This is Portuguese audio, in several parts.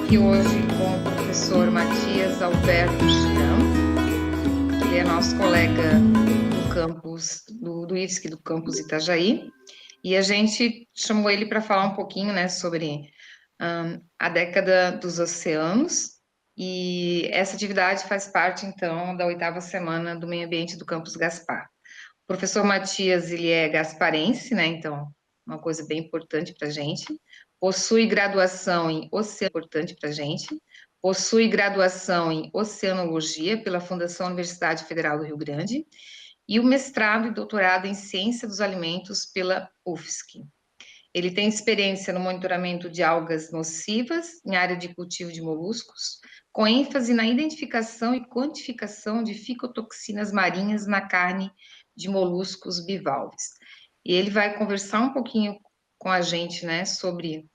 aqui hoje com o professor Matias Alberto Chirão, que é nosso colega do campus, do IFSC, do campus Itajaí, e a gente chamou ele para falar um pouquinho, né, sobre a década dos oceanos, e essa atividade faz parte, então, da 8ª semana do meio ambiente do campus Gaspar. O professor Matias, ele é gasparense, né, então, uma coisa bem importante para a gente. Possui graduação em oceano, importante para a gente. Possui graduação em oceanologia pela Fundação Universidade Federal do Rio Grande e o mestrado e doutorado em ciência dos alimentos pela UFSC. Ele tem experiência no monitoramento de algas nocivas em área de cultivo de moluscos, com ênfase na identificação e quantificação de ficotoxinas marinhas na carne de moluscos bivalves. E ele vai conversar um pouquinho com a gente, né, sobre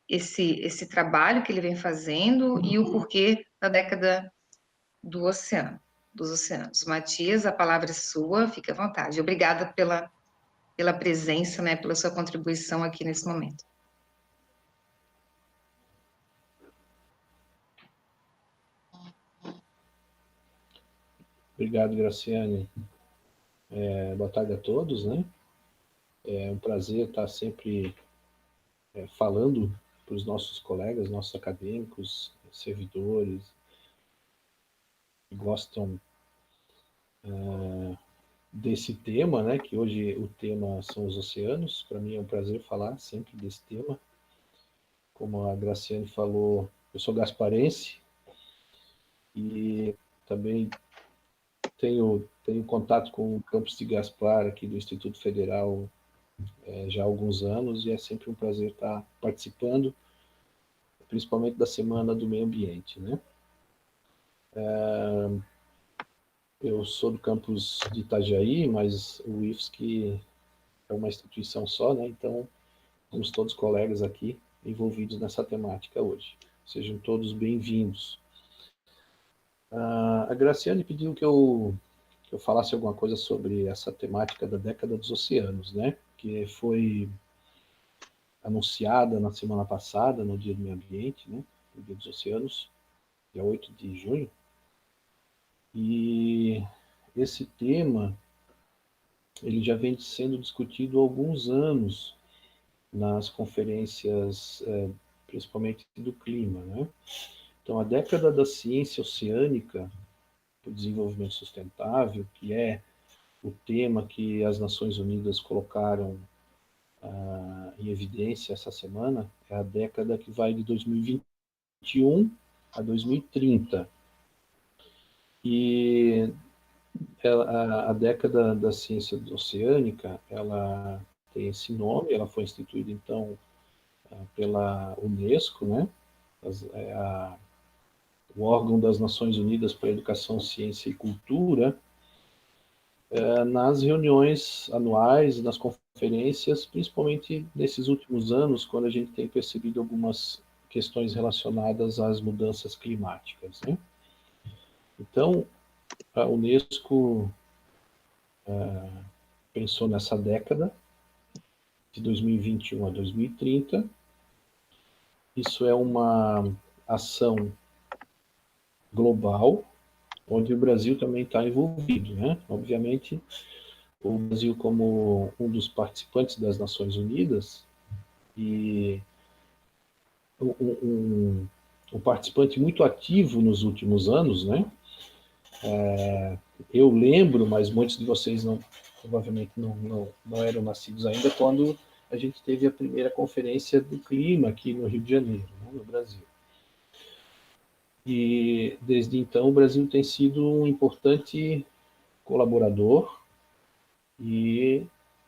esse trabalho que ele vem fazendo e o porquê da década do oceano, dos oceanos. Matias, a palavra é sua, fique à vontade. Obrigada pela presença, né, pela sua contribuição aqui nesse momento. Obrigado, Graciane. Boa tarde a todos, né? É um prazer estar sempre falando para os nossos colegas, nossos acadêmicos, servidores, que gostam desse tema, né? Que hoje o tema são os oceanos. Para mim é um prazer falar sempre desse tema. Como a Graciane falou, eu sou gasparense e também tenho contato com o campus de Gaspar aqui do Instituto Federal já há alguns anos, e é sempre um prazer estar participando, principalmente da Semana do Meio Ambiente, né? Eu sou do campus de Itajaí, mas o IFSC é uma instituição só, né? Então, somos todos colegas aqui envolvidos nessa temática hoje. Sejam todos bem-vindos. A Graciane pediu que eu falasse alguma coisa sobre essa temática da década dos oceanos, né? Que foi anunciada na semana passada, no Dia do Meio Ambiente, né? No Dia dos Oceanos, dia 8 de junho. E esse tema, ele já vem sendo discutido há alguns anos nas conferências, principalmente do clima, né? Então, a década da ciência oceânica, o desenvolvimento sustentável, que é o tema que as Nações Unidas colocaram em evidência essa semana, é a década que vai de 2021 a 2030. E a década da ciência oceânica, ela tem esse nome, ela foi instituída, então, pela Unesco, né? O órgão das Nações Unidas para a Educação, Ciência e Cultura, nas reuniões anuais, nas conferências, principalmente nesses últimos anos, quando a gente tem percebido algumas questões relacionadas às mudanças climáticas, né? Então, a Unesco pensou nessa década, de 2021 a 2030. Isso é uma ação global, onde o Brasil também está envolvido, né? Obviamente, o Brasil, como um dos participantes das Nações Unidas e um participante muito ativo nos últimos anos, né? Eu lembro, mas muitos de vocês provavelmente não eram nascidos ainda, quando a gente teve a primeira conferência do clima aqui no Rio de Janeiro, né, no Brasil. E desde então o Brasil tem sido um importante colaborador e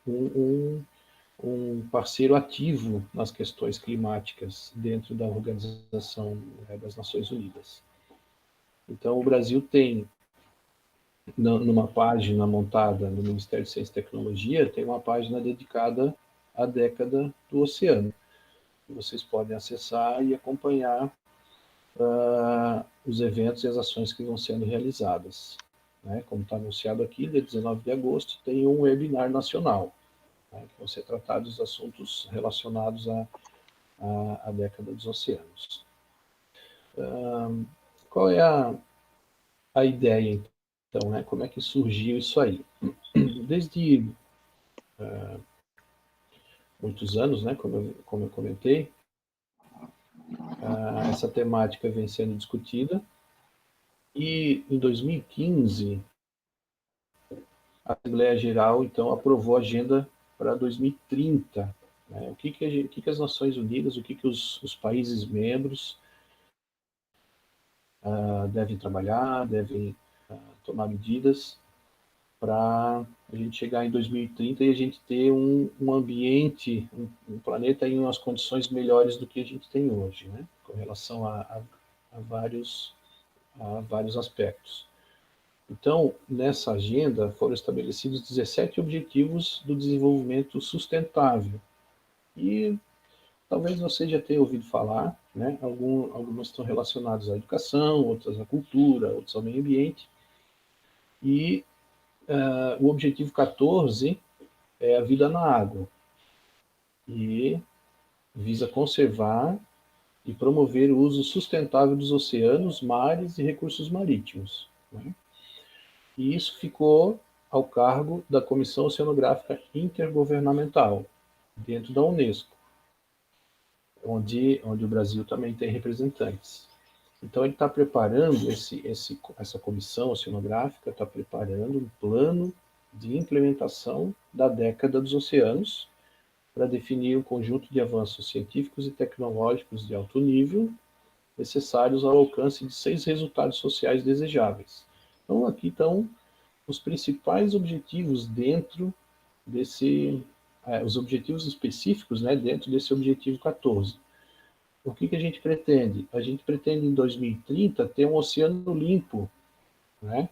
um parceiro ativo nas questões climáticas dentro da Organização das Nações Unidas. Então, o Brasil tem, numa página montada no Ministério de Ciência e Tecnologia, tem uma página dedicada à década do oceano, que vocês podem acessar e acompanhar os eventos e as ações que vão sendo realizadas. Né? Como está anunciado aqui, dia 19 de agosto, tem um webinar nacional, né, que vão ser tratados assuntos relacionados à década dos oceanos. Qual é a ideia, então, né? Como é que surgiu isso aí? Desde muitos anos, né? Como eu comentei, essa temática vem sendo discutida. E em 2015, a Assembleia Geral, então, aprovou a agenda para 2030. Né? O que as Nações Unidas, o que os países membros devem trabalhar, devem tomar medidas para a gente chegar em 2030 e a gente ter um ambiente, um planeta em umas condições melhores do que a gente tem hoje, né? Com relação a vários aspectos. Então, nessa agenda foram estabelecidos 17 objetivos do desenvolvimento sustentável. E talvez você já tenha ouvido falar, né? Algumas estão relacionadas à educação, outras à cultura, outras ao meio ambiente. E o objetivo 14 é a vida na água. E visa conservar e promover o uso sustentável dos oceanos, mares e recursos marítimos. Né? E isso ficou ao cargo da Comissão Oceanográfica Intergovernamental, dentro da Unesco, onde o Brasil também tem representantes. Então, ele está preparando, essa comissão oceanográfica está preparando um plano de implementação da década dos oceanos para definir um conjunto de avanços científicos e tecnológicos de alto nível necessários ao alcance de 6 resultados sociais desejáveis. Então, aqui estão os principais objetivos dentro os objetivos específicos, né, dentro desse objetivo 14. O que a gente pretende? A gente pretende, em 2030, ter um oceano limpo, né?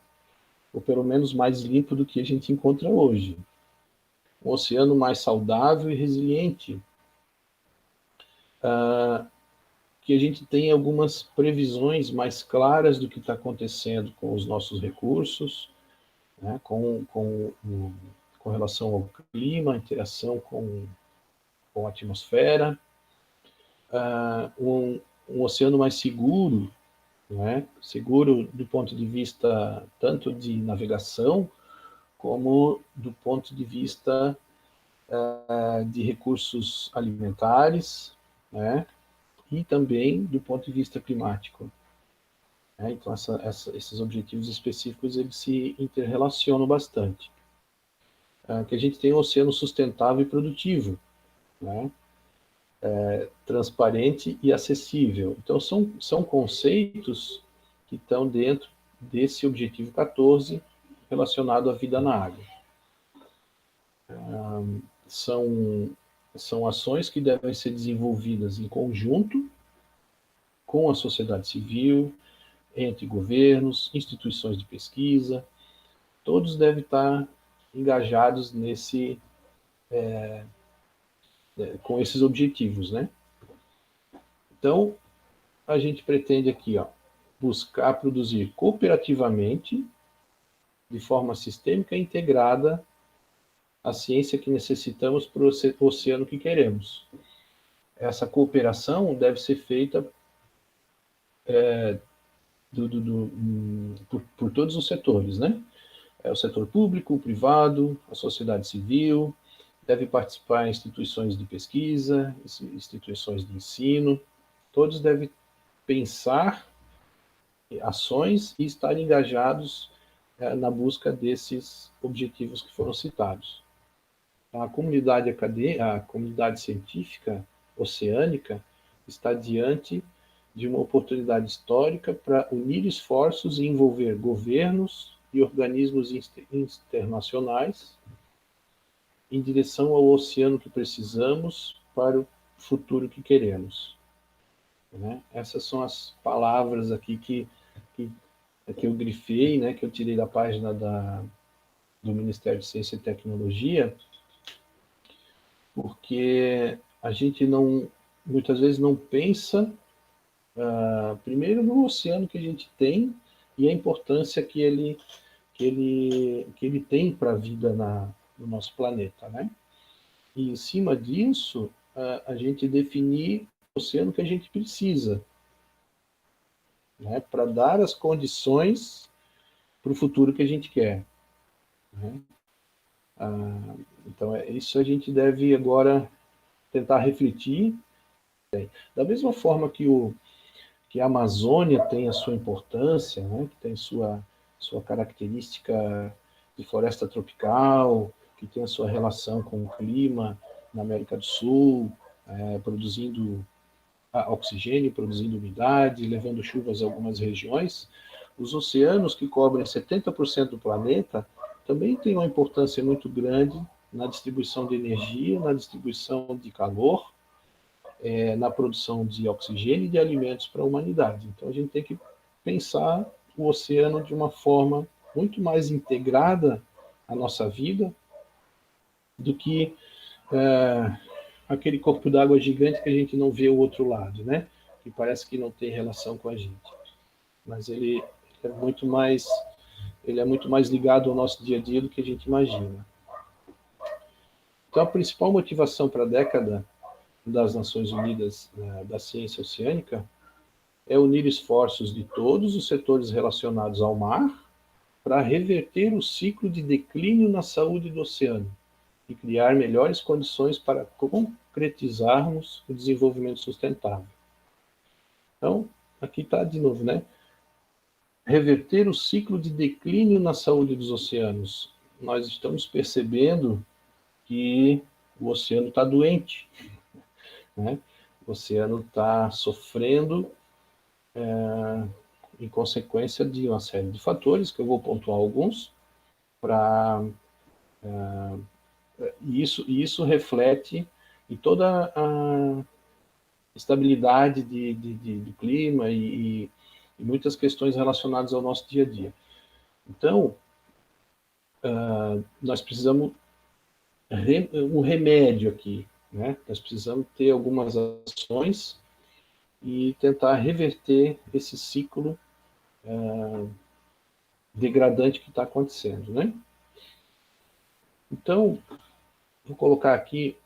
Ou pelo menos mais limpo do que a gente encontra hoje. Um oceano mais saudável e resiliente. Que a gente tenha algumas previsões mais claras do que está acontecendo com os nossos recursos, né? Com relação ao clima, a interação com a atmosfera. Um oceano mais seguro, né? Seguro do ponto de vista tanto de navegação, como do ponto de vista de recursos alimentares, né? E também do ponto de vista climático. Né? Então, esses objetivos específicos eles se interrelacionam bastante. Que a gente tenha um oceano sustentável e produtivo, né? Transparente e acessível. Então, são conceitos que estão dentro desse objetivo 14 relacionado à vida na água. São ações que devem ser desenvolvidas em conjunto com a sociedade civil, entre governos, instituições de pesquisa, todos devem estar engajados com esses objetivos, né? Então, a gente pretende aqui, buscar produzir cooperativamente, de forma sistêmica e integrada, a ciência que necessitamos para o oceano que queremos. Essa cooperação deve ser feita por todos os setores, né? O setor público, o privado, a sociedade civil, deve participar em instituições de pesquisa, instituições de ensino, todos devem pensar ações e estar engajados na busca desses objetivos que foram citados. A comunidade acadêmica, a comunidade científica oceânica está diante de uma oportunidade histórica para unir esforços e envolver governos e organismos internacionais em direção ao oceano que precisamos para o futuro que queremos. Né? Essas são as palavras aqui que eu grifei, né, que eu tirei da página do Ministério de Ciência e Tecnologia, porque a gente muitas vezes não pensa, primeiro, no oceano que a gente tem e a importância que ele tem para a vida no nosso planeta, né? E em cima disso, a gente definir o oceano que a gente precisa. né, para dar as condições para o futuro que a gente quer. Né? Então, isso a gente deve agora tentar refletir. Da mesma forma que a Amazônia tem a sua importância, né, que tem sua característica de floresta tropical, que tem a sua relação com o clima na América do Sul, produzindo oxigênio, produzindo umidade, levando chuvas a algumas regiões, os oceanos, que cobrem 70% do planeta, também têm uma importância muito grande na distribuição de energia, na distribuição de calor, na produção de oxigênio e de alimentos para a humanidade. Então, a gente tem que pensar o oceano de uma forma muito mais integrada à nossa vida do que aquele corpo d'água gigante que a gente não vê o outro lado, né? Que parece que não tem relação com a gente. Mas ele é muito mais ligado ao nosso dia a dia do que a gente imagina. Então, a principal motivação para a década das Nações Unidas da Ciência Oceânica é unir esforços de todos os setores relacionados ao mar para reverter o ciclo de declínio na saúde do oceano e criar melhores condições para concretizarmos o desenvolvimento sustentável. Então, aqui está de novo, né? Reverter o ciclo de declínio na saúde dos oceanos. Nós estamos percebendo que o oceano está doente, né? O oceano está sofrendo em consequência de uma série de fatores, que eu vou pontuar alguns, e isso reflete em toda a estabilidade do clima e muitas questões relacionadas ao nosso dia a dia. Então, nós precisamos um remédio aqui, né? Nós precisamos ter algumas ações e tentar reverter esse ciclo degradante que está acontecendo, né? Então, vou colocar aqui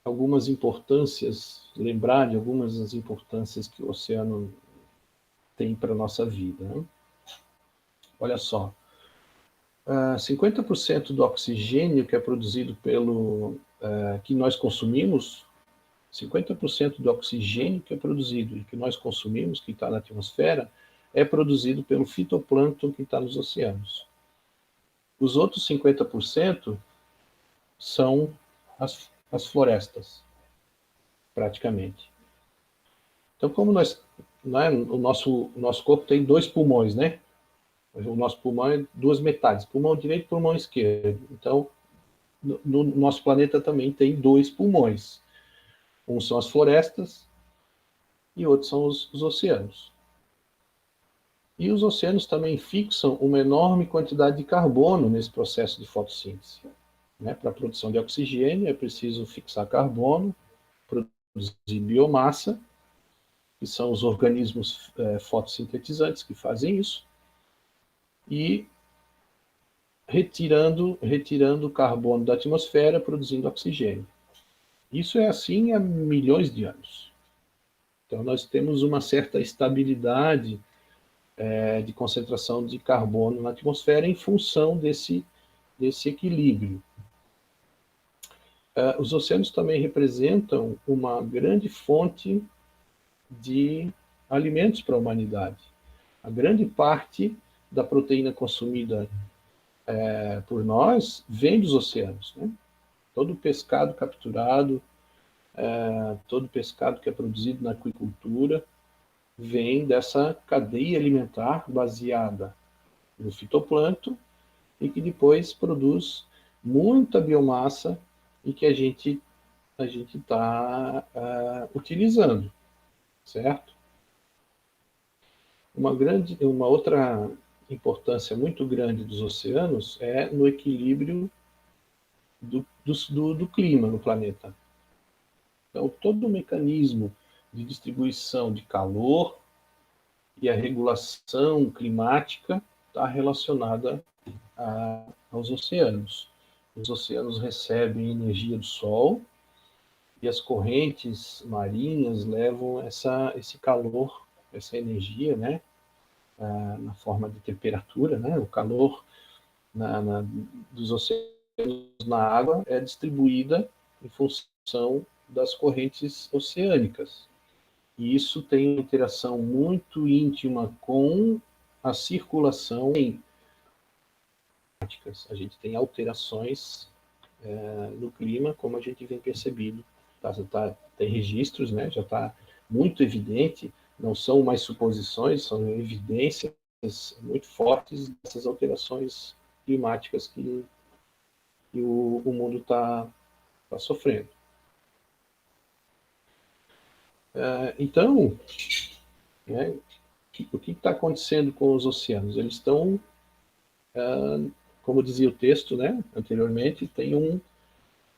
algumas importâncias, lembrar de algumas das importâncias que o oceano tem para a nossa vida, né? Olha só, 50% do oxigênio que é produzido que nós consumimos, 50% do oxigênio que é produzido e que nós consumimos, que está na atmosfera, é produzido pelo fitoplâncton que está nos oceanos. Os outros 50% são as florestas, praticamente. Então, como o nosso corpo tem 2 pulmões, né? O nosso pulmão é 2 metades, pulmão direito e pulmão esquerdo. Então, no nosso planeta também tem 2 pulmões. Um são as florestas e outros são os oceanos. E os oceanos também fixam uma enorme quantidade de carbono nesse processo de fotossíntese. Né? Para a produção de oxigênio é preciso fixar carbono, produzir biomassa, que são os organismos fotossintetizantes que fazem isso, e retirando o carbono da atmosfera, produzindo oxigênio. Isso é assim há milhões de anos. Então, nós temos uma certa estabilidade de concentração de carbono na atmosfera em função desse equilíbrio. Os oceanos também representam uma grande fonte de alimentos para a humanidade. A grande parte da proteína consumida por nós vem dos oceanos, né? Todo pescado capturado, todo pescado que é produzido na aquicultura, vem dessa cadeia alimentar baseada no fitoplâncton e que depois produz muita biomassa e que a gente está utilizando, certo? Uma outra importância muito grande dos oceanos é no equilíbrio do clima no planeta. Então, todo o mecanismo de distribuição de calor e a regulação climática está relacionada aos oceanos. Os oceanos recebem energia do Sol e as correntes marinhas levam esse calor, essa energia, né, na forma de temperatura, né? O calor dos oceanos na água é distribuída em função das correntes oceânicas. E isso tem uma interação muito íntima com a circulação climáticas. A gente tem alterações no clima, como a gente vem percebido. Tem registros, né? Já está muito evidente, não são mais suposições, são evidências muito fortes dessas alterações climáticas que o mundo está sofrendo. Então, né, o que está acontecendo com os oceanos? Eles estão, como dizia o texto, né, anteriormente, tem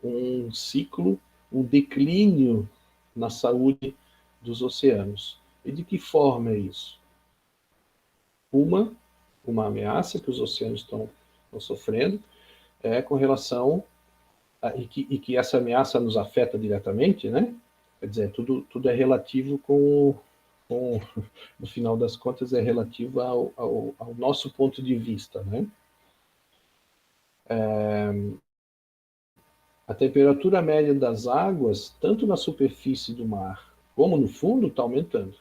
um ciclo, um declínio na saúde dos oceanos. E de que forma é isso? Uma ameaça que os oceanos estão sofrendo com relação e que essa ameaça nos afeta diretamente, né? Quer dizer, tudo é relativo no final das contas, é relativo ao nosso ponto de vista, né? A temperatura média das águas, tanto na superfície do mar como no fundo, está aumentando.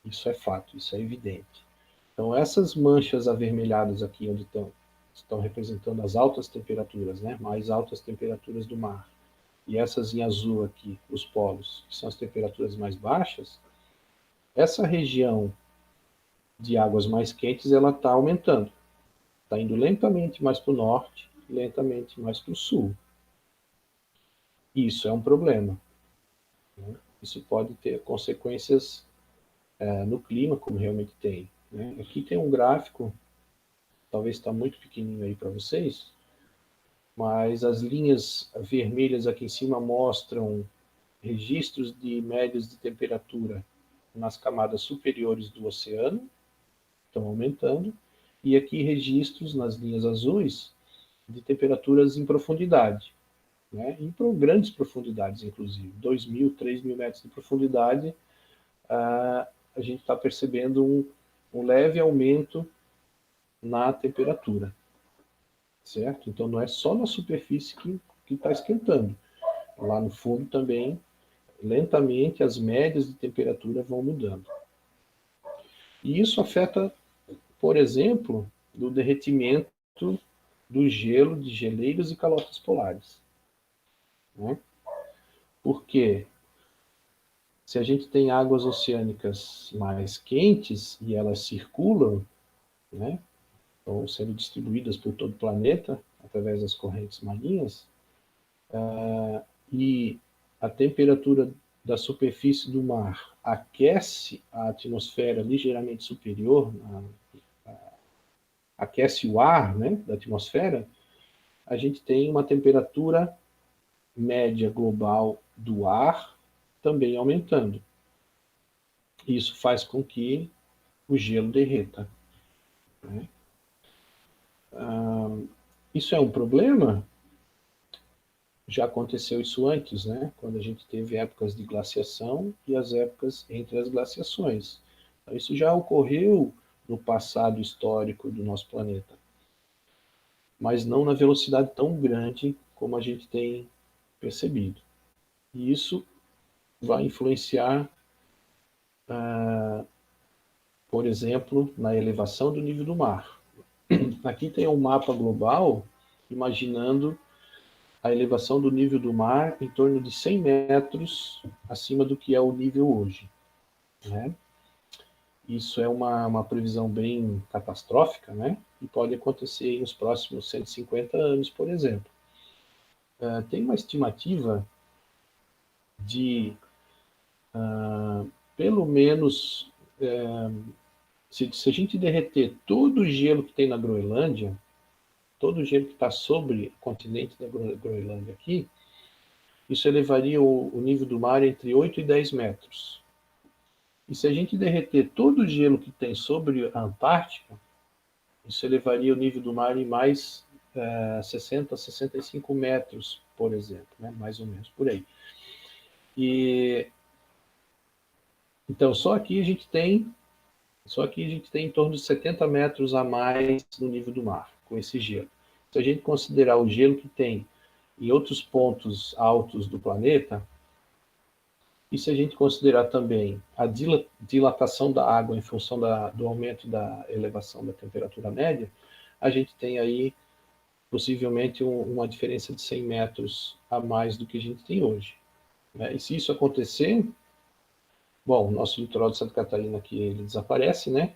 Isso é fato, isso é evidente. Então, essas manchas avermelhadas aqui, onde estão representando as altas temperaturas, né? Mais altas temperaturas do mar. E essas em azul aqui, os polos, que são as temperaturas mais baixas, essa região de águas mais quentes, ela está aumentando. Está indo lentamente mais para o norte, lentamente mais para o sul. Isso é um problema. Né? Isso pode ter consequências no clima, como realmente tem. Né? Aqui tem um gráfico, talvez está muito pequenininho aí para vocês, mas as linhas vermelhas aqui em cima mostram registros de médias de temperatura nas camadas superiores do oceano, estão aumentando, e aqui registros nas linhas azuis de temperaturas em profundidade, né? Em grandes profundidades, inclusive, 2.000, 3.000 metros de profundidade, a gente está percebendo um leve aumento na temperatura, certo? Então não é só na superfície que está esquentando, lá no fundo também, lentamente, as médias de temperatura vão mudando. E isso afeta, por exemplo, o derretimento do gelo de geleiras e calotas polares. Né? Porque se a gente tem águas oceânicas mais quentes e elas circulam, né, estão sendo distribuídas por todo o planeta através das correntes marinhas, e a temperatura da superfície do mar aquece a atmosfera ligeiramente superior, aquece o ar, né, da atmosfera, a gente tem uma temperatura média global do ar também aumentando. Isso faz com que o gelo derreta. Né? Isso é um problema? Já aconteceu isso antes, né? Quando a gente teve épocas de glaciação e as épocas entre as glaciações. Então, isso já ocorreu no passado histórico do nosso planeta, mas não na velocidade tão grande como a gente tem percebido. E isso vai influenciar, por exemplo, na elevação do nível do mar. Aqui tem um mapa global imaginando a elevação do nível do mar em torno de 100 metros acima do que é o nível hoje. Né? Isso é uma previsão bem catastrófica, né? E pode acontecer nos próximos 150 anos, por exemplo. Tem uma estimativa de, pelo menos, se a gente derreter todo o gelo que tem na Groenlândia, todo o gelo que está sobre o continente da Groenlândia aqui, isso elevaria o nível do mar entre 8 e 10 metros. E se a gente derreter todo o gelo que tem sobre a Antártica, isso elevaria o nível do mar em mais 60 a 65 metros, por exemplo, né? Mais ou menos por aí. E então, só aqui a gente tem Só que a gente tem em torno de 70 metros a mais no nível do mar, com esse gelo. Se a gente considerar o gelo que tem em outros pontos altos do planeta, e se a gente considerar também a dilatação da água em função do aumento da elevação da temperatura média, a gente tem aí possivelmente uma diferença de 100 metros a mais do que a gente tem hoje. Né? E se isso acontecer, bom, o nosso litoral de Santa Catarina aqui ele desaparece, né?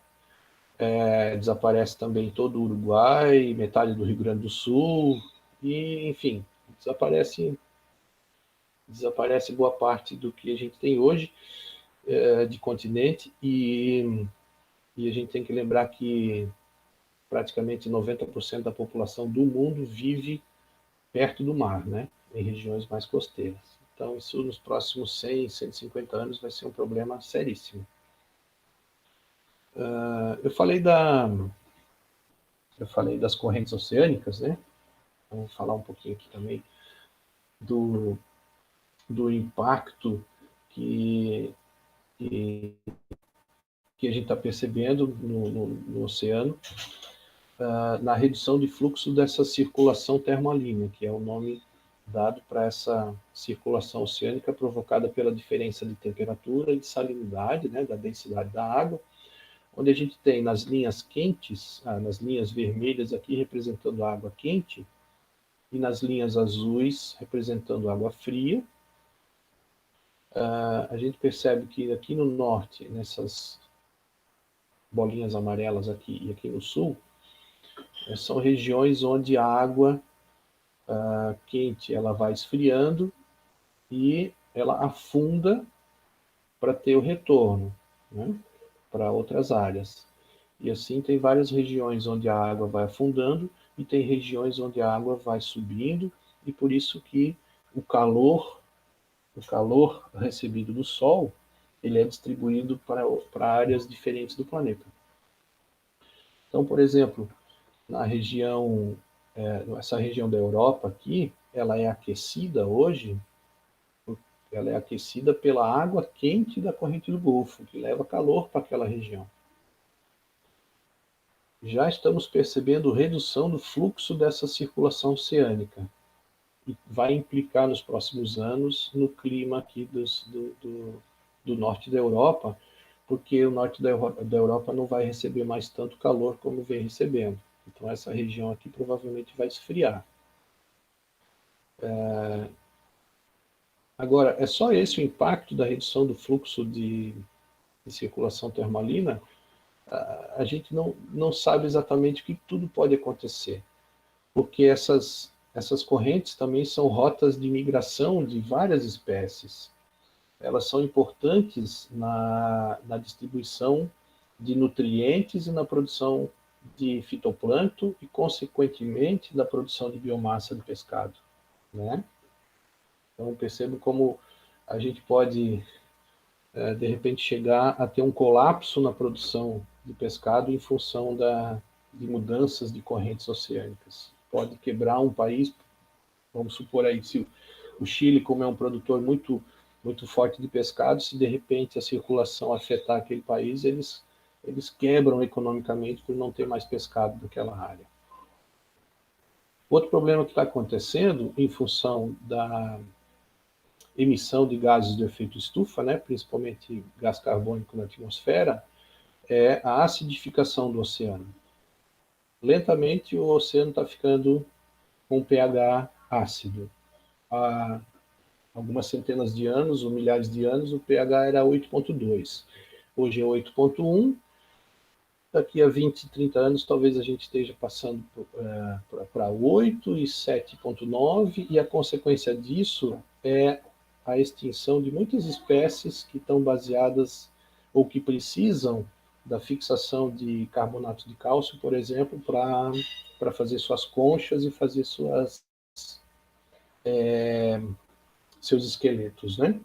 Desaparece também todo o Uruguai, metade do Rio Grande do Sul, e enfim, desaparece boa parte do que a gente tem hoje de continente, e a gente tem que lembrar que praticamente 90% da população do mundo vive perto do mar, né? Em regiões mais costeiras. Então, isso nos próximos 100, 150 anos vai ser um problema seríssimo. Eu falei das correntes oceânicas, né? Vamos falar um pouquinho aqui também do, do impacto que, que, que a gente está percebendo no oceano na redução de fluxo dessa circulação termalínea, que é o nome dado para essa circulação oceânica provocada pela diferença de temperatura e de salinidade, né, da densidade da água, onde a gente tem nas linhas quentes, nas linhas vermelhas aqui representando a água quente, e nas linhas azuis representando água fria. A gente percebe que aqui no norte, nessas bolinhas amarelas aqui e aqui no sul, são regiões onde a água quente ela vai esfriando e ela afunda para ter o retorno, né, para outras áreas. E assim tem várias regiões onde a água vai afundando e tem regiões onde a água vai subindo, e por isso que o calor recebido do Sol, ele é distribuído para áreas diferentes do planeta. Então, por exemplo, essa região da Europa aqui, ela é aquecida hoje, ela é aquecida pela água quente da corrente do Golfo, que leva calor para aquela região. Já estamos percebendo redução do fluxo dessa circulação oceânica, e vai implicar nos próximos anos no clima aqui do norte da Europa, porque o norte da Europa não vai receber mais tanto calor como vem recebendo. Então essa região aqui provavelmente vai esfriar. Agora, é só esse o impacto da redução do fluxo de circulação termalina? A gente não sabe exatamente o que tudo pode acontecer, porque essas correntes também são rotas de migração de várias espécies. Elas são importantes na distribuição de nutrientes e na produção de fitoplâncton e, consequentemente, da produção de biomassa de pescado, né? Então, percebo como a gente pode, de repente, chegar a ter um colapso na produção de pescado em função de mudanças de correntes oceânicas. Pode quebrar um país, vamos supor aí, se o Chile, como é um produtor muito forte de pescado, se de repente a circulação afetar aquele país, eles quebram economicamente por não ter mais pescado naquela área. Outro problema que está acontecendo em função da emissão de gases de efeito estufa, né, principalmente gás carbônico na atmosfera, é a acidificação do oceano. Lentamente o oceano está ficando com pH ácido. Há algumas centenas de anos ou milhares de anos o pH era 8,2. Hoje é 8,1. Daqui a 20, 30 anos talvez a gente esteja passando para 8 e 7,9, e a consequência disso é a extinção de muitas espécies que estão baseadas ou que precisam da fixação de carbonato de cálcio, por exemplo, para fazer suas conchas e fazer seus esqueletos, né?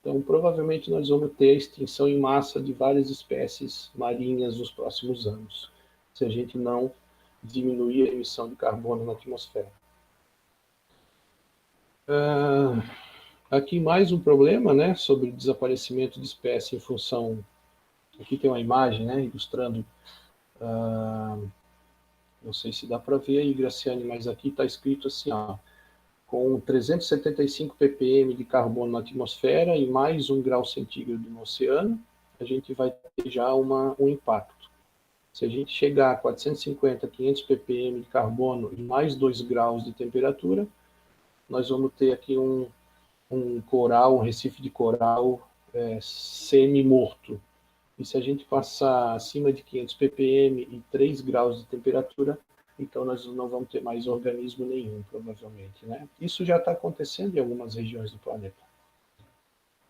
Então, provavelmente nós vamos ter a extinção em massa de várias espécies marinhas nos próximos anos, se a gente não diminuir a emissão de carbono na atmosfera. Aqui mais um problema, né, sobre o desaparecimento de espécies em função Aqui tem uma imagem, né, ilustrando, não sei se dá para ver aí, Graciane, mas aqui está escrito assim, ó, com 375 ppm de carbono na atmosfera e mais 1 grau centígrado no oceano, a gente vai ter já um impacto. Se a gente chegar a 450, 500 ppm de carbono e mais 2 graus de temperatura, nós vamos ter aqui um coral, um recife de coral semi-morto. E se a gente passar acima de 500 ppm e 3 graus de temperatura, então nós não vamos ter mais organismo nenhum, provavelmente, né? Isso já está acontecendo em algumas regiões do planeta.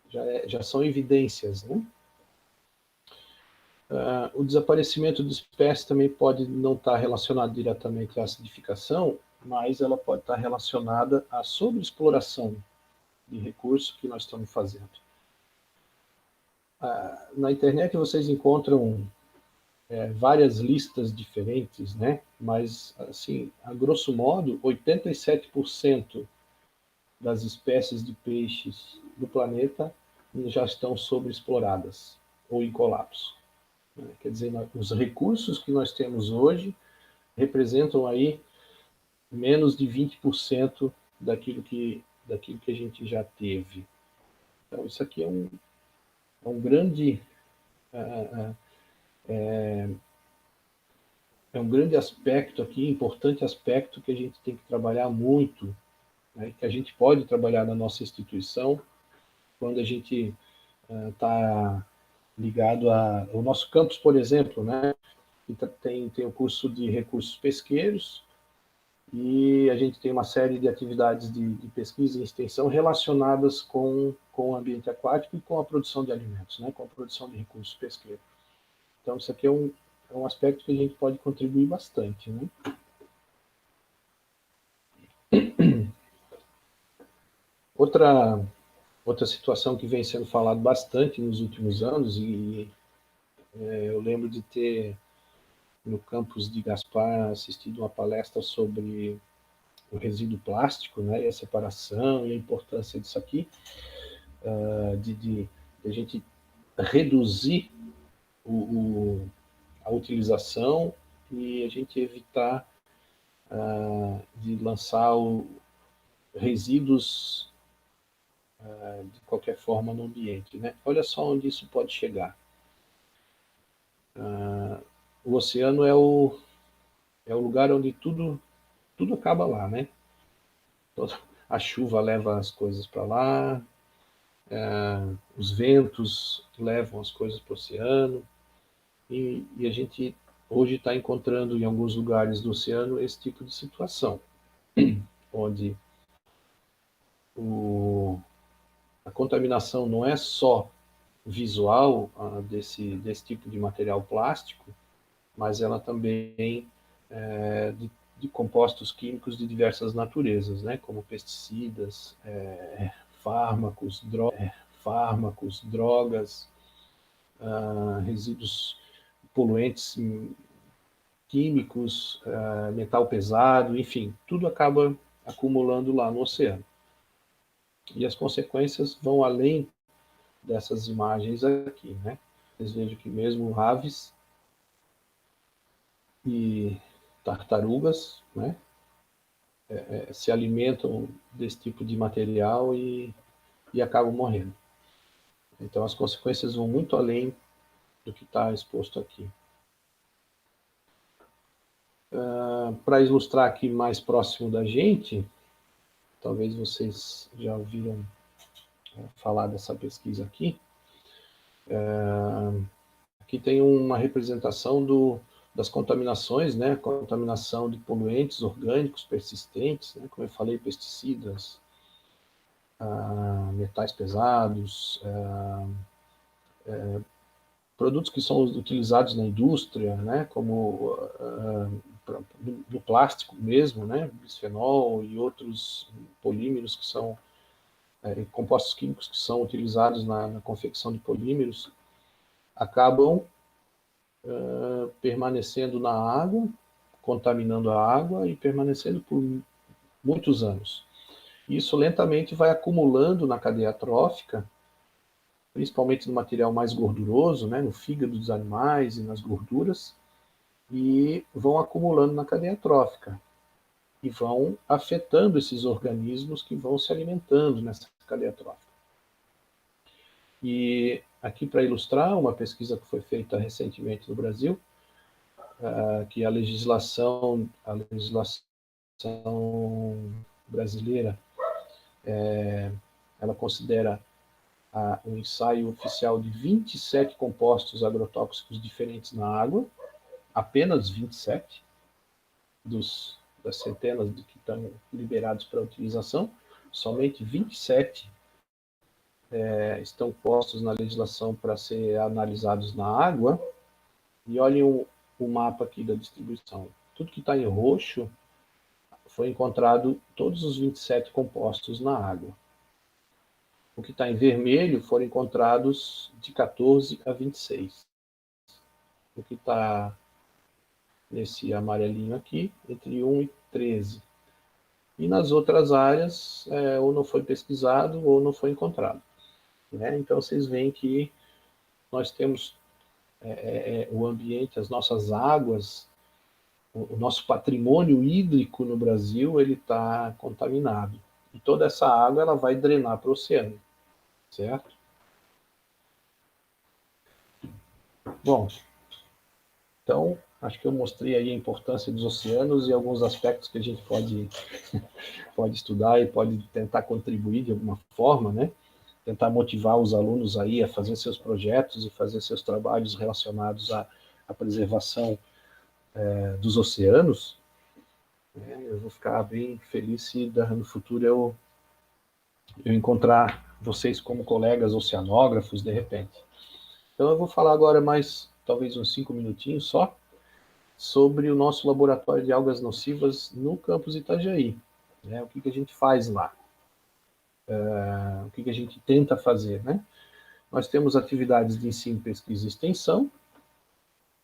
Já são evidências, né? O desaparecimento de espécies também pode não estar relacionado diretamente à acidificação, mas ela pode estar relacionada à sobreexploração de recursos que nós estamos fazendo. Na internet vocês encontram várias listas diferentes, né? Mas, assim, a grosso modo, 87% das espécies de peixes do planeta já estão sobreexploradas ou em colapso. Quer dizer, os recursos que nós temos hoje representam aí menos de 20% daquilo que a gente já teve. Então, isso aqui é um grande é um grande aspecto aqui, importante aspecto que a gente tem que trabalhar muito, né, que a gente pode trabalhar na nossa instituição quando a gente está ligado ao nosso campus, por exemplo, né, que tem o curso de recursos pesqueiros e a gente tem uma série de atividades de pesquisa e extensão relacionadas com o ambiente aquático e com a produção de alimentos, né, com a produção de recursos pesqueiros. Então, isso aqui é um aspecto que a gente pode contribuir bastante, né? Outra situação que vem sendo falado bastante nos últimos anos, e eu lembro de ter, no campus de Gaspar, assistido uma palestra sobre o resíduo plástico, né, e a separação e a importância disso aqui, de a gente reduzir a utilização e a gente evitar de lançar resíduos de qualquer forma no ambiente, né? Olha só onde isso pode chegar. O oceano é o lugar onde tudo acaba lá, né? A chuva leva as coisas para lá, os ventos levam as coisas para o oceano, e a gente hoje está encontrando em alguns lugares do oceano esse tipo de situação, onde a contaminação não é só visual desse tipo de material plástico, mas ela também de compostos químicos de diversas naturezas, né, como pesticidas, fármacos, drogas, resíduos poluentes químicos, metal pesado, enfim, tudo acaba acumulando lá no oceano. E as consequências vão além dessas imagens aqui, né? Vocês vejam que mesmo aves e tartarugas, né, se alimentam desse tipo de material e acabam morrendo. Então as consequências vão muito além do que está exposto aqui. Para ilustrar aqui mais próximo da gente, talvez vocês já ouviram falar dessa pesquisa aqui. Aqui tem uma representação das contaminações, né? Contaminação de poluentes orgânicos persistentes, né? Como eu falei, pesticidas, metais pesados, produtos que são utilizados na indústria, né? Como no plástico mesmo, né? Bisfenol e outros polímeros que são compostos químicos que são utilizados na confecção de polímeros, acabam permanecendo na água, contaminando a água e permanecendo por muitos anos. Isso lentamente vai acumulando na cadeia trófica principalmente no material mais gorduroso, né, no fígado dos animais e nas gorduras, e vão acumulando na cadeia trófica e vão afetando esses organismos que vão se alimentando nessa cadeia trófica. E aqui, para ilustrar, uma pesquisa que foi feita recentemente no Brasil, que a legislação brasileira, ela considera um ensaio oficial de 27 compostos agrotóxicos diferentes na água, apenas 27 das centenas de que estão liberados para utilização, somente 27 estão postos na legislação para ser analisados na água. E olhem o mapa aqui da distribuição. Tudo que está em roxo foi encontrado todos os 27 compostos na água. O que está em vermelho foram encontrados de 14 a 26. O que está nesse amarelinho aqui, entre 1 e 13. E nas outras áreas, ou não foi pesquisado ou não foi encontrado. Né? Então, vocês veem que nós temos o ambiente, as nossas águas, o nosso patrimônio hídrico no Brasil, ele está contaminado. E toda essa água ela vai drenar para o oceano, certo? Bom, então, acho que eu mostrei aí a importância dos oceanos e alguns aspectos que a gente pode estudar e pode tentar contribuir de alguma forma, né? Tentar motivar os alunos aí a fazer seus projetos e fazer seus trabalhos relacionados à preservação dos oceanos. Eu vou ficar bem feliz se no futuro eu encontrar vocês como colegas oceanógrafos, de repente. Então eu vou falar agora mais, talvez uns 5 minutinhos só, sobre o nosso laboratório de algas nocivas no campus Itajaí. O que a gente faz lá? O que a gente tenta fazer, né? Nós temos atividades de ensino, pesquisa e extensão,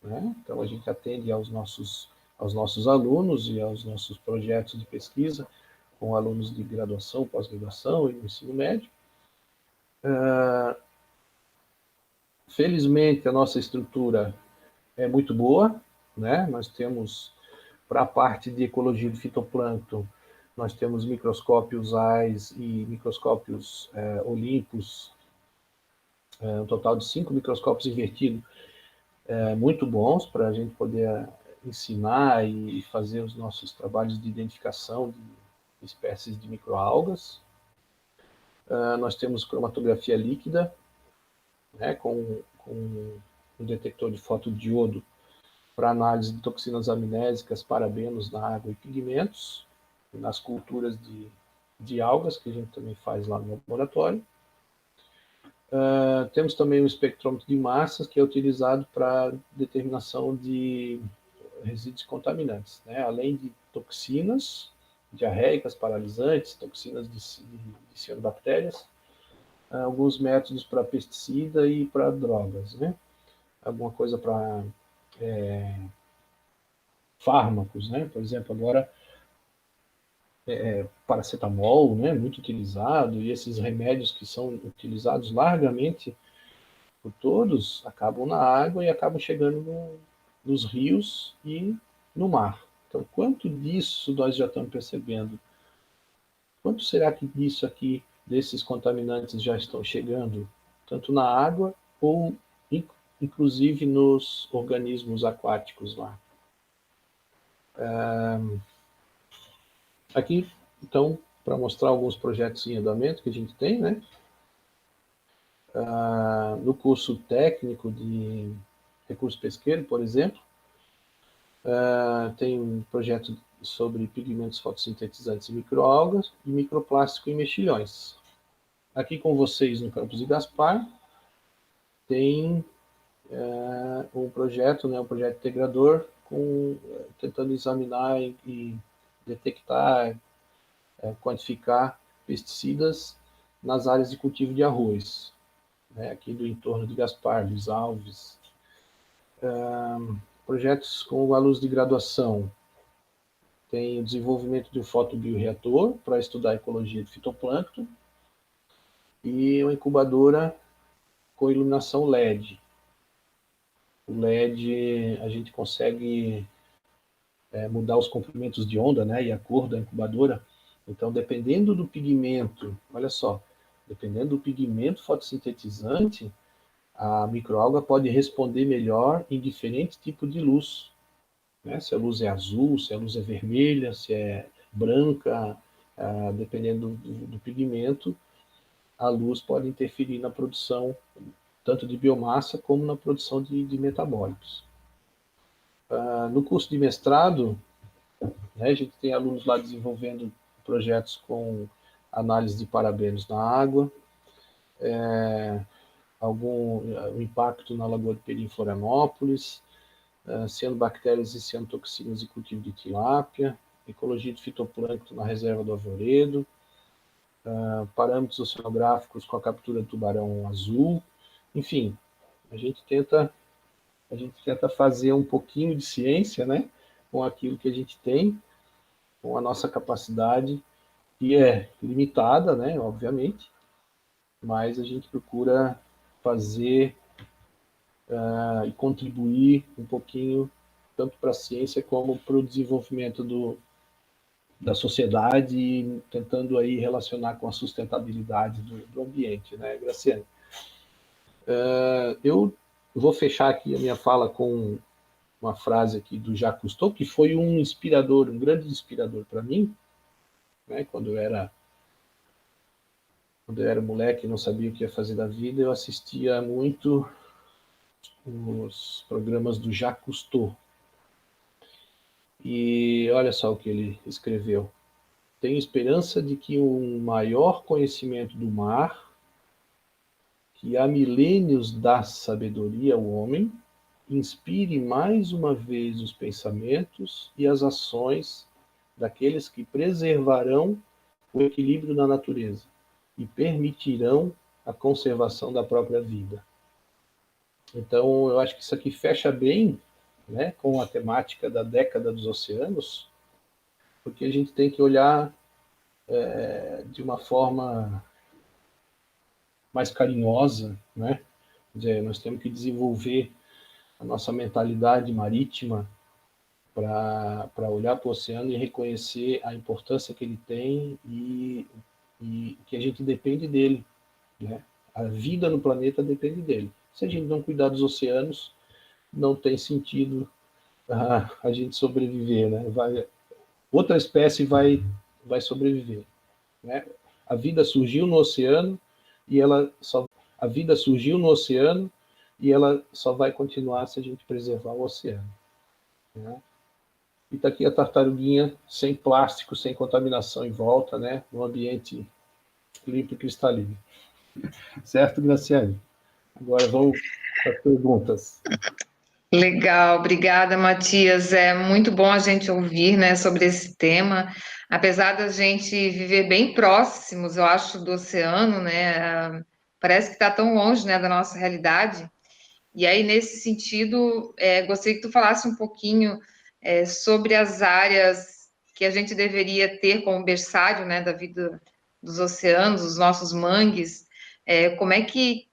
né? Então a gente atende aos nossos alunos e aos nossos projetos de pesquisa com alunos de graduação, pós-graduação e ensino médio. Felizmente a nossa estrutura é muito boa, né? Nós temos, para a parte de ecologia do fitoplâncton, nós temos microscópios AIS e microscópios Olympus, um total de 5 microscópios invertidos, muito bons para a gente poder ensinar e fazer os nossos trabalhos de identificação de espécies de microalgas. Nós temos cromatografia líquida, né, com um detector de fotodiodo para análise de toxinas aminésicas, parabenos na água e pigmentos, nas culturas de algas, que a gente também faz lá no laboratório. Temos também o espectrômetro de massas, que é utilizado para determinação de resíduos contaminantes, né? Além de toxinas diarreicas, paralisantes, toxinas de cianobactérias, alguns métodos para pesticida e para drogas, né? Alguma coisa para fármacos, né? Por exemplo, agora paracetamol, né? Muito utilizado, e esses remédios que são utilizados largamente por todos acabam na água e acabam chegando nos rios e no mar. Então, quanto disso nós já estamos percebendo? Quanto será que disso aqui, desses contaminantes, já estão chegando, tanto na água ou, inclusive, nos organismos aquáticos lá? Aqui, então, para mostrar alguns projetos em andamento que a gente tem, né? No curso técnico de recurso pesqueiro, por exemplo, tem um projeto sobre pigmentos fotossintetizantes e microalgas e microplástico em mexilhões. Aqui com vocês no campus de Gaspar tem um projeto, né, um projeto integrador tentando examinar e detectar, quantificar pesticidas nas áreas de cultivo de arroz, né, aqui do entorno de Gaspar, dos Alves. Projetos com alunos de graduação. Tem o desenvolvimento de um fotobioreator para estudar a ecologia de fitoplâncton e uma incubadora com iluminação LED. O LED, a gente consegue mudar os comprimentos de onda, né, e a cor da incubadora. Então, dependendo do pigmento, olha só, dependendo do pigmento fotossintetizante, a microalga pode responder melhor em diferentes tipos de luz, né? Se a luz é azul, se a luz é vermelha, se é branca, dependendo do pigmento, a luz pode interferir na produção tanto de biomassa como na produção de metabólicos. No curso de mestrado, né, a gente tem alunos lá desenvolvendo projetos com análise de parabenos na água, o impacto na Lagoa de Peri em Florianópolis, cianobactérias e cianotoxinas e cultivo de tilápia, ecologia de fitoplâncton na reserva do Arvoredo, parâmetros oceanográficos com a captura de tubarão azul, enfim, a gente tenta fazer um pouquinho de ciência, né, com aquilo que a gente tem, com a nossa capacidade, que é limitada, né, obviamente, mas a gente procura fazer e contribuir um pouquinho, tanto para a ciência como para o desenvolvimento da sociedade, tentando aí relacionar com a sustentabilidade do ambiente, né, Graciane? Eu vou fechar aqui a minha fala com uma frase aqui do Jacques Cousteau, que foi um inspirador, um grande inspirador para mim, né, quando eu era moleque e não sabia o que ia fazer da vida, eu assistia muito os programas do Jacques Cousteau. E olha só o que ele escreveu. Tenho esperança de que um maior conhecimento do mar, que há milênios dá sabedoria ao homem, inspire mais uma vez os pensamentos e as ações daqueles que preservarão o equilíbrio da natureza e permitirão a conservação da própria vida. Então, eu acho que isso aqui fecha bem, né, com a temática da década dos oceanos, porque a gente tem que olhar de uma forma mais carinhosa, né? Quer dizer, nós temos que desenvolver a nossa mentalidade marítima para olhar para o oceano e reconhecer a importância que ele tem e que a gente depende dele, né? A vida no planeta depende dele. Se a gente não cuidar dos oceanos, não tem sentido a gente sobreviver, né? Outra espécie vai sobreviver, né? A vida surgiu no oceano e a vida surgiu no oceano e ela só vai continuar se a gente preservar o oceano, né? E está aqui a tartaruguinha sem plástico, sem contaminação em volta, né? Um ambiente limpo e cristalino. Certo, Graciane? Agora vamos para as perguntas. Legal, obrigada, Matias. É muito bom a gente ouvir, né, sobre esse tema. Apesar da gente viver bem próximos, eu acho, do oceano, né, parece que está tão longe, né, da nossa realidade. E aí, nesse sentido, gostaria que tu falasse um pouquinho sobre as áreas que a gente deveria ter como berçário, né, da vida dos oceanos, os nossos mangues. Como é que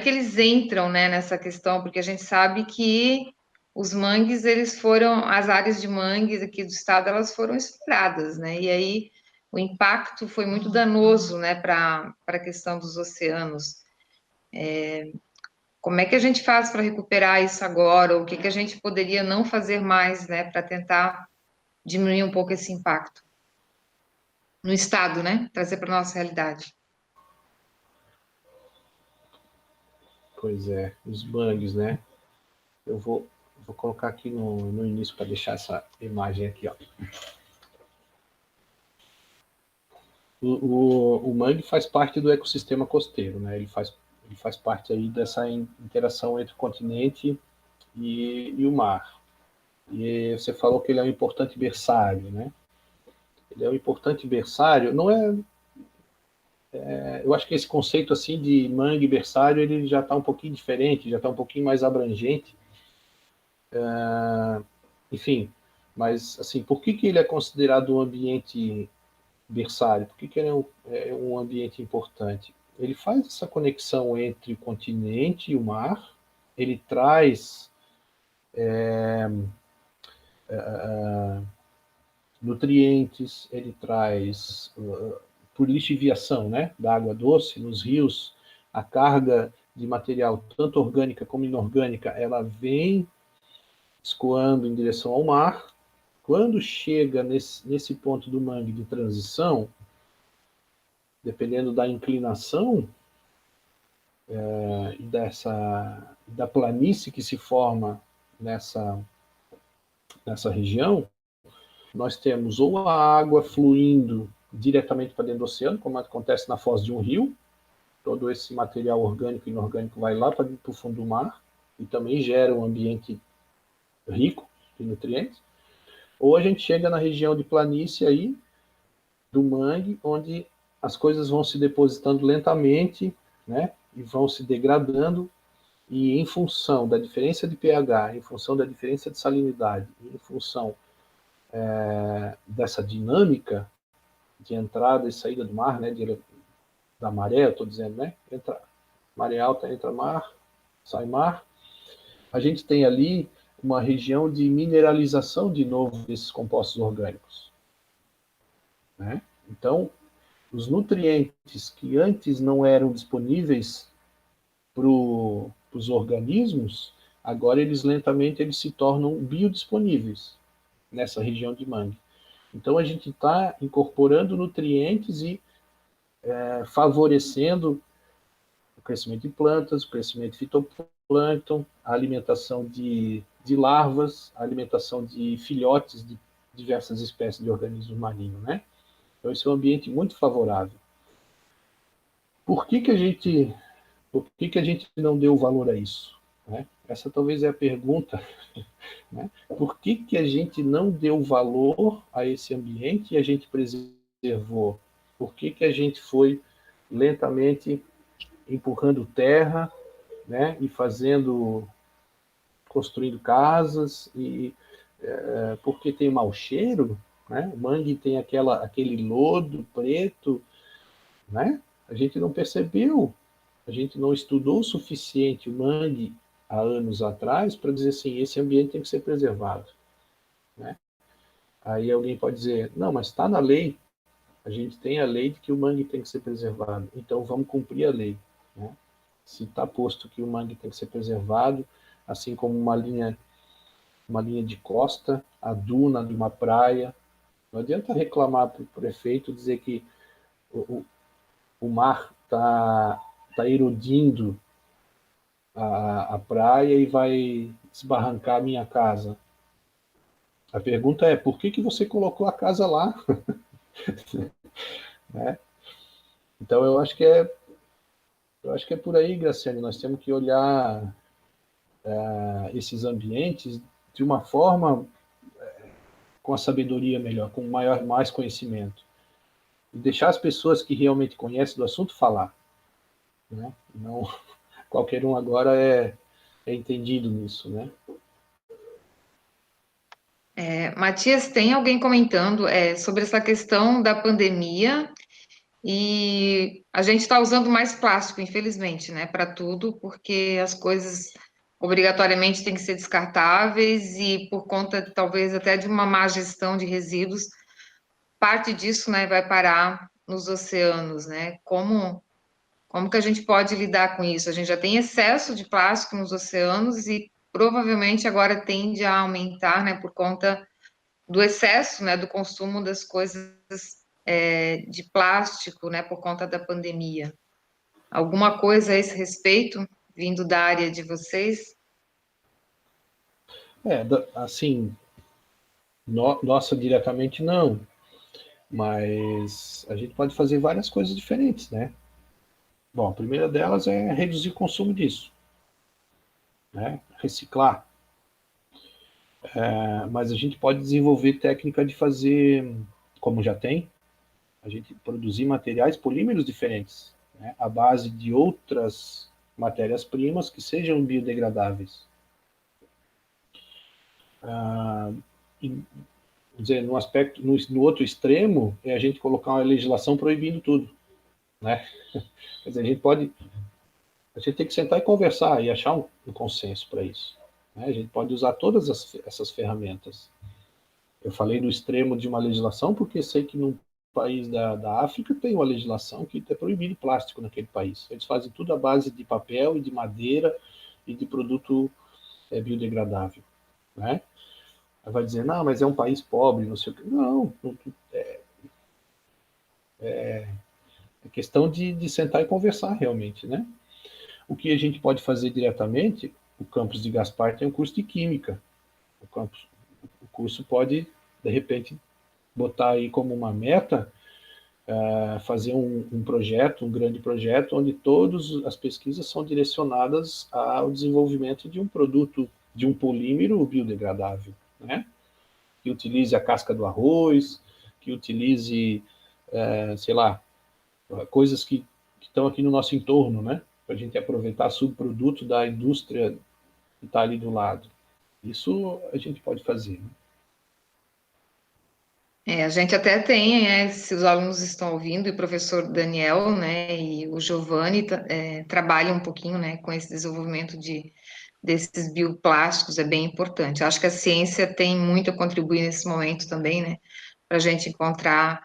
eles entram, né, nessa questão? Porque a gente sabe que os mangues, as áreas de mangues aqui do estado, elas foram exploradas, né? E aí o impacto foi muito danoso, né, para a questão dos oceanos. Como é que a gente faz para recuperar isso agora? O que que a gente poderia não fazer mais, né, para tentar diminuir um pouco esse impacto no estado, né? Trazer para nossa realidade. Pois é, os mangues, né? Eu vou colocar aqui no início para deixar essa imagem aqui, ó. O mangue faz parte do ecossistema costeiro, né? Ele faz parte aí dessa interação entre o continente e o mar. E você falou que ele é um importante berçário, né? Ele é um importante berçário, não eu acho que esse conceito assim de mangue berçário ele já está um pouquinho diferente, já está um pouquinho mais abrangente. Enfim, mas assim, por que ele é considerado um ambiente berçário? Por que ele é um ambiente importante? ele faz essa conexão entre o continente e o mar, ele traz nutrientes, ele traz, por lixiviação, né, da água doce nos rios, a carga de material, tanto orgânica como inorgânica, ela vem escoando em direção ao mar. Quando chega nesse ponto do mangue de transição, dependendo da inclinação da planície que se forma nessa região, nós temos ou a água fluindo diretamente para dentro do oceano, como acontece na foz de um rio, todo esse material orgânico e inorgânico vai lá para o fundo do mar e também gera um ambiente rico de nutrientes, ou a gente chega na região de planície aí, do mangue, onde as coisas vão se depositando lentamente, né, e vão se degradando, e em função da diferença de pH, em função da diferença de salinidade, em função dessa dinâmica de entrada e saída do mar, né, da maré, eu estou dizendo, né, entra maré alta, entra mar, sai mar, a gente tem ali uma região de mineralização de novo desses compostos orgânicos, né? Então, os nutrientes que antes não eram disponíveis para os organismos, agora eles lentamente eles se tornam biodisponíveis nessa região de mangue. Então a gente está incorporando nutrientes e favorecendo o crescimento de plantas, o crescimento de fitoplâncton, a alimentação de larvas, a alimentação de filhotes de diversas espécies de organismos marinhos, né? Então esse é um ambiente muito favorável. Por que a gente não deu valor a isso? Né? Essa talvez é a pergunta. Né? Por que a gente não deu valor a esse ambiente e a gente preservou? Por que a gente foi lentamente empurrando terra, né, e construindo casas, e porque tem mau cheiro, né? O mangue tem aquele lodo preto, né? A gente não percebeu, a gente não estudou o suficiente o mangue há anos atrás para dizer assim, esse ambiente tem que ser preservado, né? Aí alguém pode dizer, não, mas está na lei, a gente tem a lei de que o mangue tem que ser preservado, então vamos cumprir a lei, né? Se está posto que o mangue tem que ser preservado, assim como uma linha de costa, a duna de uma praia, não adianta reclamar para o prefeito dizer que o mar tá erodindo a praia e vai desbarrancar a minha casa. A pergunta é, por que você colocou a casa lá? Né? Então, eu acho que é por aí, Graciane, nós temos que olhar esses ambientes de uma forma com a sabedoria melhor, com mais conhecimento. E deixar as pessoas que realmente conhecem do assunto falar. Né? Não, qualquer um agora é entendido nisso, né? Matias, tem alguém comentando sobre essa questão da pandemia e a gente está usando mais plástico, infelizmente, né, para tudo, porque as coisas obrigatoriamente têm que ser descartáveis e por conta, talvez, até de uma má gestão de resíduos, parte disso, né, vai parar nos oceanos, né? Como que a gente pode lidar com isso? A gente já tem excesso de plástico nos oceanos e provavelmente agora tende a aumentar, né, por conta do excesso, né, do consumo das coisas de plástico, né, por conta da pandemia. Alguma coisa a esse respeito, vindo da área de vocês? Assim, nossa diretamente não, mas a gente pode fazer várias coisas diferentes, né? Bom, a primeira delas é reduzir o consumo disso, né? Reciclar. Mas a gente pode desenvolver técnica de fazer, como já tem, a gente produzir materiais polímeros diferentes, né? À base de outras matérias-primas que sejam biodegradáveis. E, dizer, no outro extremo, é a gente colocar uma legislação proibindo tudo. né? Quer dizer, a gente tem que sentar e conversar e achar um consenso para isso, né? A gente pode usar todas essas ferramentas. Eu falei do extremo de uma legislação porque sei que num país da África tem uma legislação que é proibido plástico naquele país. Eles fazem tudo à base de papel e de madeira e de produto biodegradável, né? Aí vai dizer, não, mas é um país pobre, não sei o quê. Não, é questão de sentar e conversar realmente, né? O que a gente pode fazer diretamente, o campus de Gaspar tem um curso de Química. O curso pode, de repente, botar aí como uma meta fazer um projeto, um grande projeto, onde todas as pesquisas são direcionadas ao desenvolvimento de um produto, de um polímero biodegradável, né? Que utilize a casca do arroz, que utilize, sei lá, coisas que estão aqui no nosso entorno, né? Para a gente aproveitar subproduto da indústria que está ali do lado. Isso a gente pode fazer, né? A gente até tem, se os alunos estão ouvindo, e o professor Daniel, né, e o Giovanni trabalham um pouquinho, né, com esse desenvolvimento desses bioplásticos, é bem importante. Acho que a ciência tem muito a contribuir nesse momento também, né, para a gente encontrar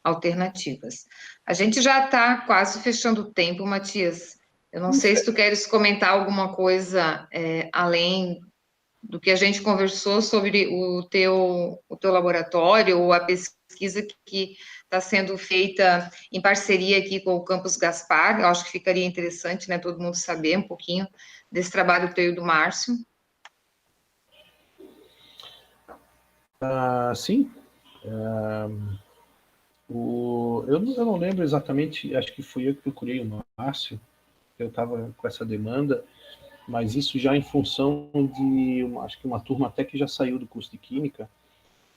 alternativas. A gente já está quase fechando o tempo, Matias. Eu não sei se tu queres comentar alguma coisa além do que a gente conversou sobre o teu laboratório ou a pesquisa que está sendo feita em parceria aqui com o Campus Gaspar. Eu acho que ficaria interessante, né, todo mundo saber um pouquinho desse trabalho teu e do Márcio. Sim, eu não lembro exatamente, acho que fui eu que procurei o Márcio, eu estava com essa demanda, mas isso já em função de, acho que uma turma até que já saiu do curso de Química,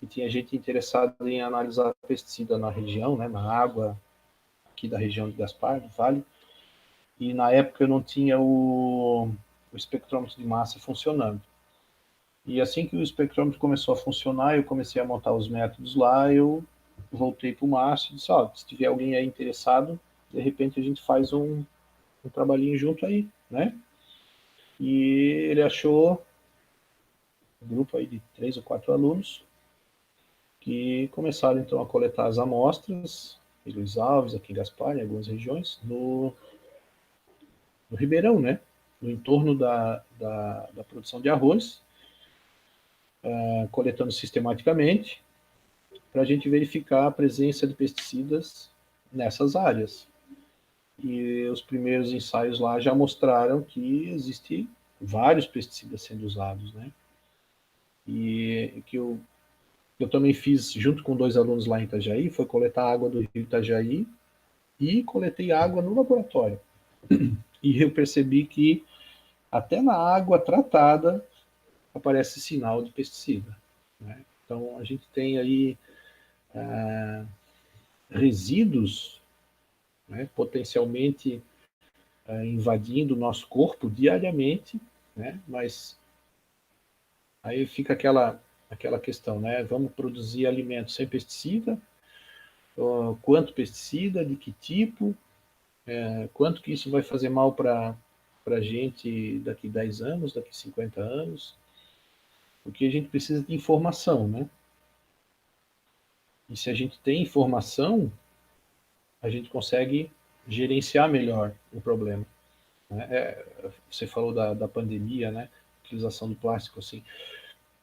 e tinha gente interessada em analisar pesticida na região, né, na água aqui da região de Gaspar, do Vale, e na época eu não tinha o espectrômetro de massa funcionando. E assim que o espectrômetro começou a funcionar, eu comecei a montar os métodos lá, eu voltei para o Márcio e disse, se tiver alguém aí interessado, de repente a gente faz um trabalhinho junto aí, né? E ele achou um grupo aí de 3 ou 4 alunos que começaram então a coletar as amostras, em Luiz Alves, aqui em Gaspar, em algumas regiões, no Ribeirão, né? No entorno da produção de arroz, coletando sistematicamente, para a gente verificar a presença de pesticidas nessas áreas. E os primeiros ensaios lá já mostraram que existem vários pesticidas sendo usados, né? E que eu também fiz junto com 2 alunos lá em Itajaí, foi coletar água do rio Itajaí e coletei água no laboratório. E eu percebi que até na água tratada aparece sinal de pesticida, né? Então a gente tem aí resíduos, né, potencialmente invadindo o nosso corpo diariamente, né? Mas aí fica aquela questão, né? Vamos produzir alimentos sem pesticida? Quanto pesticida? De que tipo? Quanto que isso vai fazer mal para a gente daqui 10 anos, daqui 50 anos? Porque a gente precisa de informação, né? E se a gente tem informação, a gente consegue gerenciar melhor o problema, né? Você falou da pandemia, né? Utilização do plástico, assim.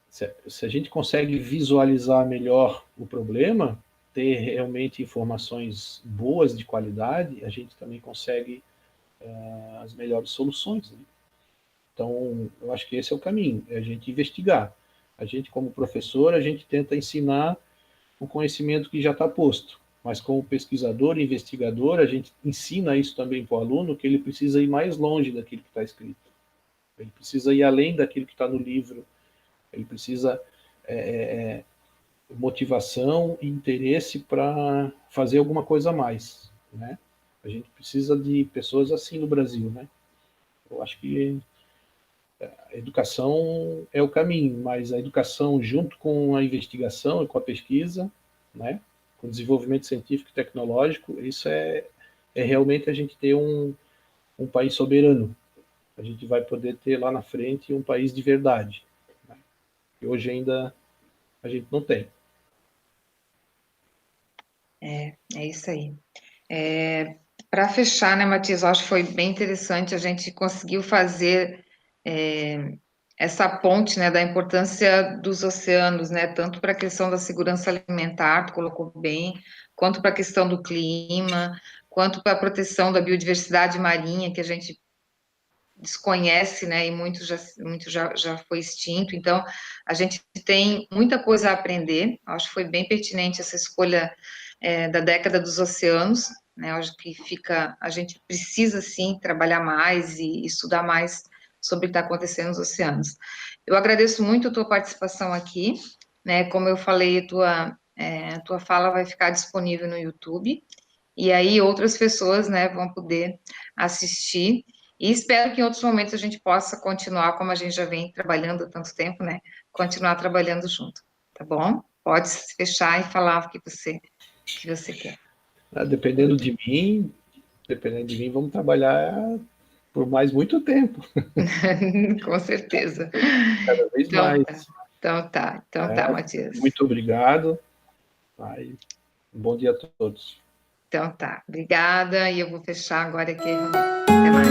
Se a gente consegue visualizar melhor o problema, ter realmente informações boas de qualidade, a gente também consegue as melhores soluções, né? Então, eu acho que esse é o caminho, é a gente investigar. A gente, como professor, a gente tenta ensinar o conhecimento que já está posto, mas como pesquisador e investigador, a gente ensina isso também para o aluno, que ele precisa ir mais longe daquilo que está escrito. Ele precisa ir além daquilo que está no livro, ele precisa motivação e interesse para fazer alguma coisa a mais, né? A gente precisa de pessoas assim no Brasil, né? Eu acho que a educação é o caminho, mas a educação junto com a investigação e com a pesquisa, né? Com o desenvolvimento científico e tecnológico, isso é realmente a gente ter um país soberano. A gente vai poder ter lá na frente um país de verdade, né? E hoje ainda a gente não tem. É isso aí. Para fechar, né, Matias, eu acho que foi bem interessante, a gente conseguiu fazer essa ponte, né, da importância dos oceanos, né, tanto para a questão da segurança alimentar, tu colocou bem, quanto para a questão do clima, quanto para a proteção da biodiversidade marinha, que a gente desconhece, né, e muito já foi extinto. Então, a gente tem muita coisa a aprender. Acho que foi bem pertinente essa escolha da década dos oceanos, né? Acho que a gente precisa sim trabalhar mais e estudar mais sobre o que está acontecendo nos oceanos. Eu agradeço muito a tua participação aqui, né? Como eu falei, a tua fala vai ficar disponível no YouTube. E aí outras pessoas, né, vão poder assistir. E espero que em outros momentos a gente possa continuar, como a gente já vem trabalhando há tanto tempo, né? Continuar trabalhando junto, tá bom? Pode se fechar e falar o que você quer. Dependendo de mim, vamos trabalhar por mais muito tempo, Com certeza. cada vez Então tá, mais. então tá, Matias. Muito obrigado. Aí, um bom dia a todos. Então tá, obrigada. E eu vou fechar agora aqui a reunião. Até mais.